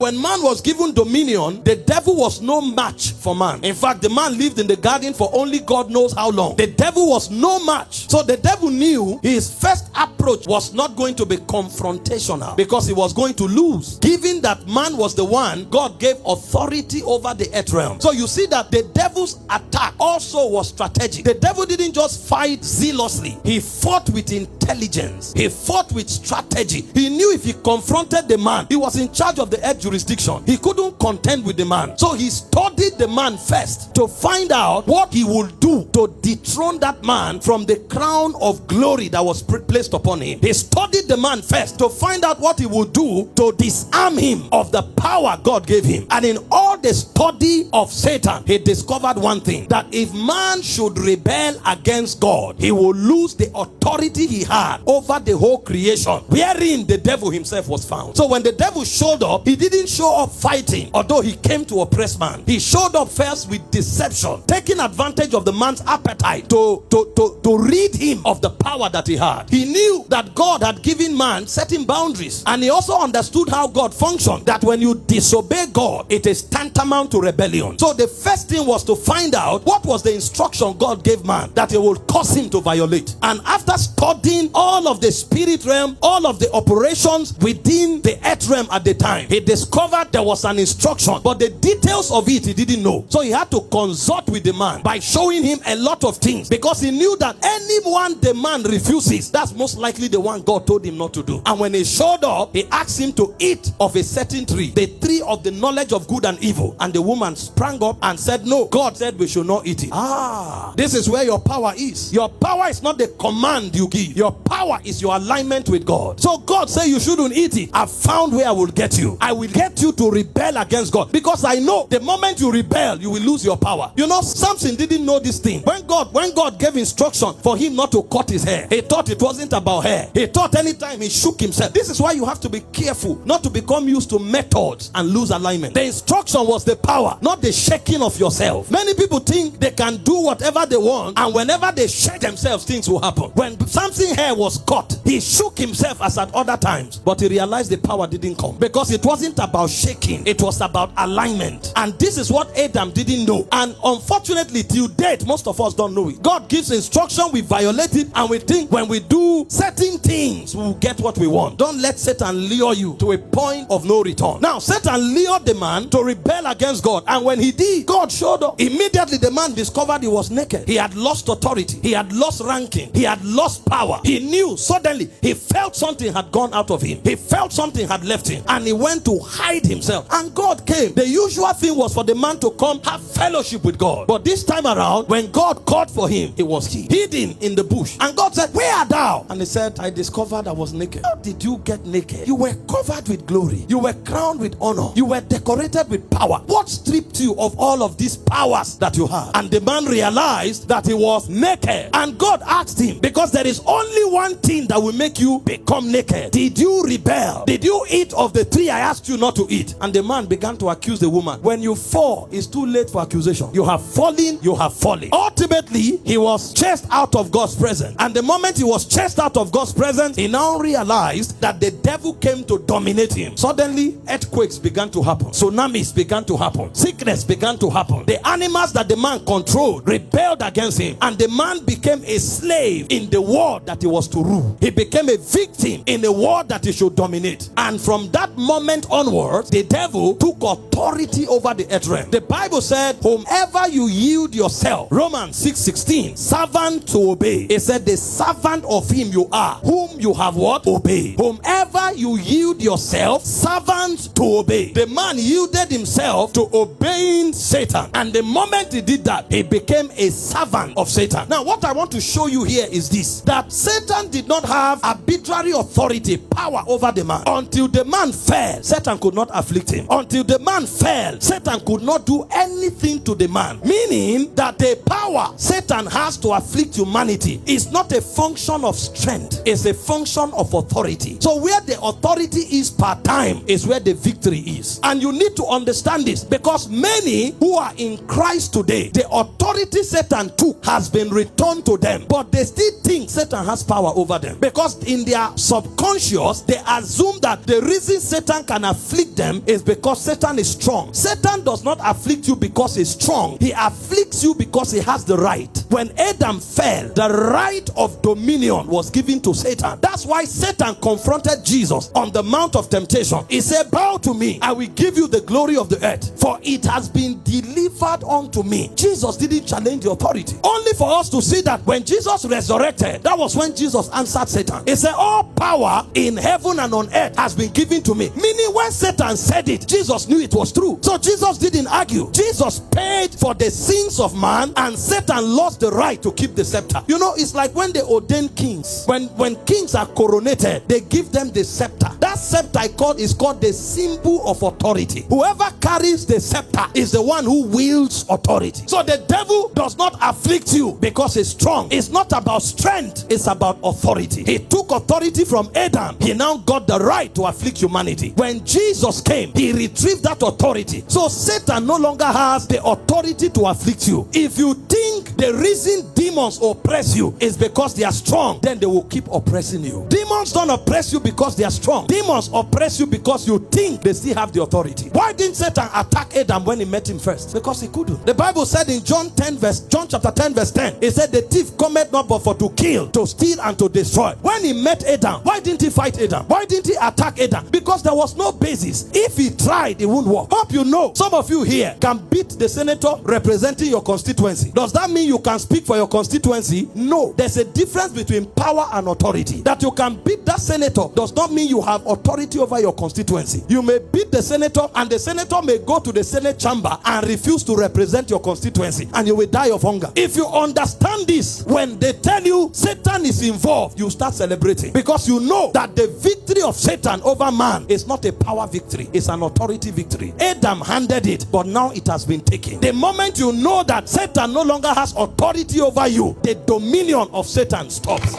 When man was given dominion, the devil was no match for man. In fact, the man lived in the garden for only God knows how long. The devil was no match. So the devil knew his first approach was not going to be confrontational because he was going to lose. Given that man was the one, God gave authority over the earth realm. So you see that the devil's attack also was strategic. The devil didn't just fight zealously. He fought with intelligence. He fought with strategy. He knew if he confronted the man, he was in charge of the earth jurisdiction. He couldn't contend with the man. So he studied the man first to find out what he would do to dethrone that man from the crown of glory that was placed upon him. He studied the man first to find out what he would do to disarm him of the power God gave him. And in all the study of Satan, he discovered one thing, that if man should rebel against God, he will lose the authority he had over the whole creation, wherein the devil himself was found. So when the devil showed up, he didn't show up fighting, although he came to oppress man. He showed up first with deception, taking advantage of the man's appetite to rid him of the power that he had. He knew that God had given man certain boundaries, and he also understood how God functioned, that when you disobey God, it is tantamount to rebellion. So the first thing was to find out what was the instruction God gave man that he would cause him to violate. And after studying all of the spirit realm, all of the operations within the earth realm at the time, he discovered there was an instruction, but the details of it he didn't know. So he had to consult with the man by showing him a lot of things, because he knew that anyone the man refuses, that's most likely the one God told him not to do. And when he showed up, he asked him to eat of a certain tree, the tree of the knowledge of good and evil. And the woman sprang up and said, no, God said we should not eat it. This is where your power is. Your power is not the command you give. Your power is your alignment with God. So God said you shouldn't eat it. I've found where I will get you. I will get you to rebel against God, because I know the moment you rebel, you will lose your power. You know, Samson didn't know this thing. When God gave instruction for him not to cut his hair, he thought it wasn't about hair. He thought anytime he shook himself. This is why you have to be careful not to become used to methods and lose alignment. The instruction was the power, not the shaking of yourself. Many people think they can do whatever they want, and whenever they shake themselves, things will happen. When Samson's hair was cut, he shook himself as at other times, but he realized the power didn't come, because it wasn't about shaking, it was about alignment. And this is what Adam didn't know, and unfortunately till date most of us don't know it. God gives instruction, we violate it, and we think when we do certain things we will get what we want. Don't let Satan lure you to a point of no return. Now Satan lured the man to rebel against God, and when he did, God showed up. Immediately the man discovered he was naked. He had lost authority, he had lost ranking, he had lost power. He knew, suddenly he felt something had gone out of him. He felt something had left him, and he went to hide himself. And God came. The usual thing was for the man to come have fellowship with God, but this time around, when God called for him, he was hidden in the bush. And God said, where art thou? And he said, I discovered I was naked. How did you get naked? You were covered with glory, you were crowned with honor, you were decorated with power. What stripped you of all of these powers that you had? And the man realized that he was naked. And God asked him, because there is only one thing that will make you become naked. Did you rebel? Did you eat of the tree I asked you not to eat? And the man began to accuse the woman. When you fall, it's too late for accusation. You have fallen, you have fallen. Ultimately, he was chased out of God's presence. And the moment he was chased out of God's presence, he now realized that the devil came to dominate him. Suddenly, earthquakes began to happen. Tsunamis began to happen. Sickness began to happen. The animals that the man controlled rebelled against him. And the man became a slave in the world that he was to rule. He became a victim in the world that he should dominate. And from that moment onwards, the devil took authority over the earth realm. The Bible said, whomever you yield yourself, Romans 6:16, servant to obey. It said, the servant of him you are, whom you have what? Obeyed. Whomever you yield yourself, servant to obey. The man yielded himself to obeying Satan. And the moment he did that, he became a servant of Satan. Now, what I want to show you here is this, that Satan did not have arbitrary authority, power over the man. Until the man fell, Satan could not afflict him. Until the man fell, Satan could not do anything to the man. Meaning that the power Satan has to afflict humanity is not a function of strength, it's a function of authority. So where the authority is part time is where the victory is. And you need to understand understand this, because many who are in Christ today, the authority Satan took has been returned to them, but they still think Satan has power over them, because in their subconscious they assume that the reason Satan can afflict them is because Satan is strong. Satan does not afflict you because he's strong. He afflicts you because he has the right. When Adam fell, the right of dominion was given to Satan. That's why Satan confronted Jesus on the Mount of Temptation. He said, bow to me, I will give you the glory of the earth, for it has been delivered unto me. Jesus didn't challenge the authority. Only for us to see that when Jesus resurrected, that was when Jesus answered Satan. He said, all power in heaven and on earth has been given to me. Meaning when Satan said it, Jesus knew it was true. So Jesus didn't argue. Jesus paid for the sins of man, and Satan lost the right to keep the scepter. You know, it's like when they ordain kings. When kings are coronated, they give them the scepter. That scepter is called the symbol of authority. Whoever carries the scepter is the one who wields authority. So the devil does not afflict you because he's strong. It's not about strength, it's about authority. He took authority from Adam. He now got the right to afflict humanity. When Jesus came, he retrieved that authority. So Satan no longer has the authority to afflict you. If you think the reason demons oppress you is because they are strong, then they will keep oppressing you. Demons don't oppress you because they are strong. Demons oppress you because you think they still have the authority. Why didn't Satan attack Adam when he met him first? Because he couldn't. The Bible said in John chapter 10 verse 10, it said the thief cometh not but for to kill, to steal, and to destroy. When he met Adam, why didn't he fight Adam? Why didn't he attack Adam? Because there was no basis. If he tried, it wouldn't work. Hope you know, some of you here can beat the senator representing your constituency. Does that mean you can speak for your constituency? No. There's a difference between power and authority. That you can beat that senator does not mean you have authority over your constituency. You may beat the senator, and the senator may go to the Senate chamber and refuse to represent your constituency, and you will die of hunger. If you understand this, when they tell you Satan is involved, you start celebrating, because you know that the victory of Satan over man is not a power victory, it's an authority victory. Adam handed it, but now it has been taken. The moment you know that Satan no longer has authority over you, the dominion of Satan stops.